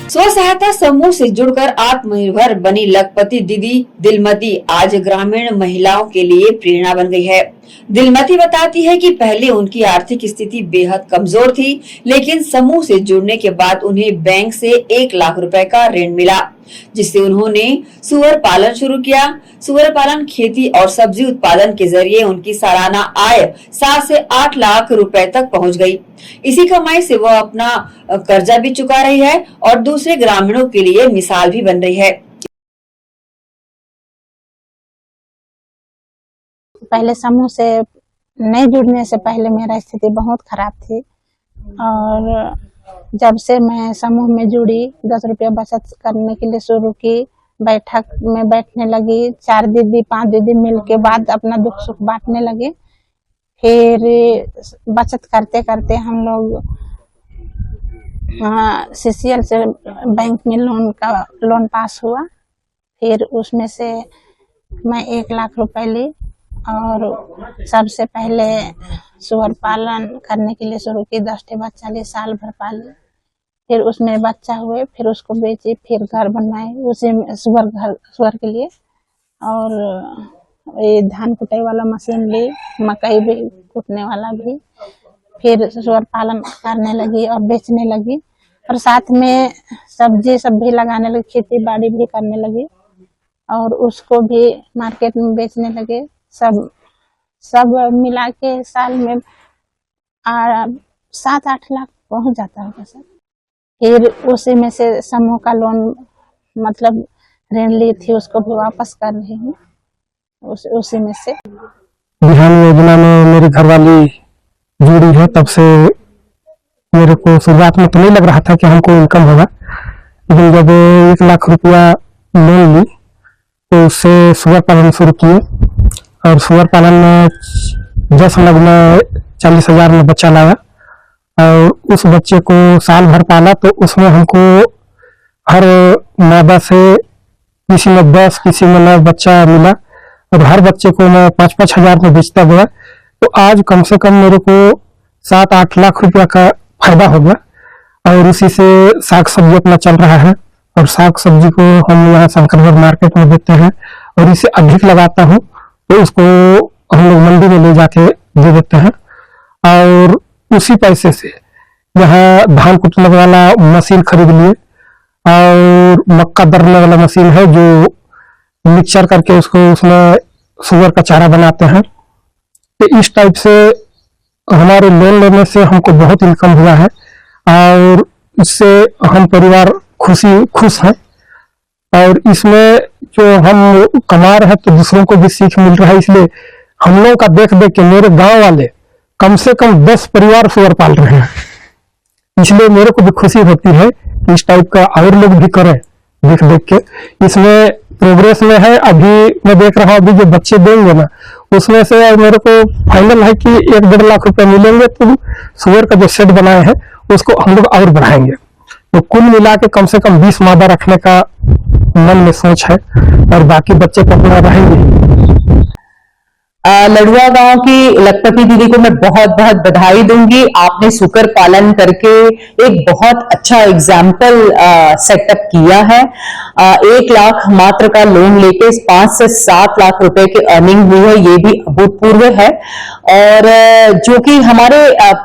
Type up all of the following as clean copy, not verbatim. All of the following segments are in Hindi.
स्व सहायता समूह से जुड़कर आत्मनिर्भर बनी लखपति दीदी दिलमती आज ग्रामीण महिलाओं के लिए प्रेरणा बन गई है। दिलमती बताती है कि पहले उनकी आर्थिक स्थिति बेहद कमजोर थी, लेकिन समूह से जुड़ने के बाद उन्हें बैंक से 1 लाख रुपए का ऋण मिला, जिससे उन्होंने सुअर पालन शुरू किया। सुअर पालन, खेती और सब्जी उत्पादन के जरिए उनकी सालाना आय 7 से 8 लाख रुपए तक पहुंच गई। इसी कमाई से वह अपना कर्जा भी चुका रही है और दूसरे ग्रामीणों के लिए मिसाल भी बन रही है। पहले समूह से नहीं जुड़ने से पहले मेरा स्थिति बहुत खराब थी और जब से मैं समूह में जुड़ी 10 रुपया बचत करने के लिए शुरू की, बैठक में बैठने लगी, 4 दीदी 5 दीदी मिल के बाद अपना दुख सुख बांटने लगे। फिर बचत करते करते हम लोग CCL से बैंक में लोन पास हुआ। फिर उसमें से मैं 1 लाख रुपए ली और सबसे पहले सुअर पालन करने के लिए शुरू की। 10 बच्चा ली, साल भर पाली, फिर उसमें बच्चा हुए, फिर उसको बेची, फिर घर बनवाए उसी में सुअर के लिए। और ये धान कुटाई वाला मशीन ली, मकई भी कुटने वाला भी। फिर सुअर पालन करने लगी और बेचने लगी और साथ में सब्जी सब भी लगाने लगी, खेती बाड़ी भी करने लगी और उसको भी मार्केट में बेचने लगे। सब मिला के साल में 7-8 लाख पहुंच जाता होगा सर। फिर उसी में से समूह का लोन मतलब ऋण ली थी, उसको भी वापस कर रही हूँ उसी में से। बिहान योजना में मेरी घरवाली जुड़ी है, तब से मेरे को शुरुआत में तो नहीं लग रहा था कि हमको इनकम होगा, लेकिन जब 1 लाख रुपया लोन ली तो उससे सुअर पालन शुरू किए और सुअर पालन में 10 लग में 40,000 में बच्चा लाया और उस बच्चे को साल भर पाला। तो उसमें हमको हर मादा से किसी में 10 किसी में 9 बच्चा मिला और हर बच्चे को मैं 5-5 हजार में बेचता गया। तो आज कम से कम मेरे को 7-8 लाख रुपया का फायदा हो गया और उसी से साग सब्जी अपना चल रहा है। और साग सब्जी को हम यहाँ शंकरगढ़ मार्केट में देते हैं और इसे अधिक लगाता हूँ तो उसको हम लोग मंडी में ले जाके दे देते हैं और उसी पैसे से यहाँ धान कुटने वाला मशीन खरीद लिए और मक्का दरने वाला मशीन है जो मिक्सचर करके उसको उसमें सुअर का चारा बनाते हैं। तो इस टाइप से हमारे लोन लेने से हमको बहुत इनकम हुआ है और इससे हम परिवार खुश हैं और इसमें जो हम कमा रहे हैं तो दूसरों को भी सीख मिल रहा है। इसलिए हम लोगों का देख देख के मेरे गांव वाले कम से कम 10 परिवार सुअर पाल रहे हैं, इसलिए मेरे को भी खुशी होती है कि इस टाइप का और लोग भी करें देख देख के। इसमें प्रोग्रेस में है, अभी मैं देख रहा हूँ अभी जो बच्चे देंगे ना उसमें से मेरे को फाइनल है कि 1-1.5 लाख रुपए मिलेंगे। तो सुअर का जो शेड बनाए हैं उसको हम लोग और बढ़ाएंगे, तो कुल मिला के कम से कम 20 मादा रखने का मन में सोच है और बाकी बच्चे तो अपना रहेंगे। लड़ुआ गांव की लखपति दीदी को मैं बहुत बहुत बधाई दूंगी। आपने सुकर पालन करके एक बहुत अच्छा एग्जाम्पल सेटअप किया है। 1 लाख मात्र का लोन लेके 5 से 7 लाख रुपए की अर्निंग हुई है, ये भी अभूतपूर्व है। और जो कि हमारे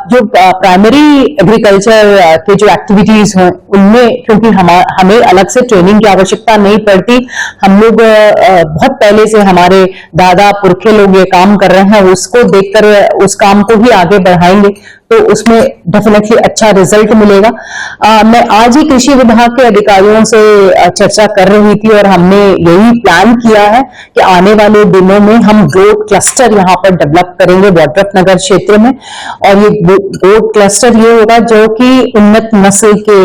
जो प्राइमरी एग्रीकल्चर के जो एक्टिविटीज हैं उनमें क्योंकि हमें अलग से ट्रेनिंग की आवश्यकता नहीं पड़ती, हम लोग बहुत पहले से हमारे दादा पुरखे लोग ये काम कर रहे हैं, उसको देखकर उस काम को भी आगे बढ़ाएंगे तो उसमें डेफिनेटली अच्छा रिजल्ट मिलेगा। मैं आज ही कृषि विभाग के अधिकारियों से चर्चा कर रही थी और हमने यही प्लान किया है कि आने वाले दिनों में हम गोट क्लस्टर यहाँ पर डेवलप करेंगे वॉड्रफ नगर क्षेत्र में। और ये गोट क्लस्टर ये होगा जो कि उन्नत नस्ल के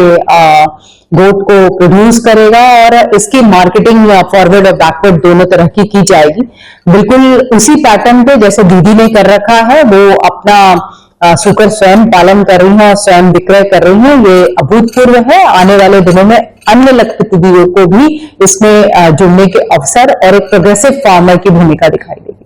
गोट को प्रोड्यूस करेगा और इसकी मार्केटिंग फॉरवर्ड और बैकवर्ड दोनों तरह की जाएगी। बिल्कुल उसी पैटर्न पे जैसे दीदी ने कर रखा है, वो अपना सुकर स्वयं पालन कर रही हैं और स्वयं विक्रय कर रही हैं, ये अभूतपूर्व है। आने वाले दिनों में अन्य लखपति दीदियों को भी इसमें जुड़ने के अवसर और एक प्रोग्रेसिव फार्मर की भूमिका दिखाई देगी।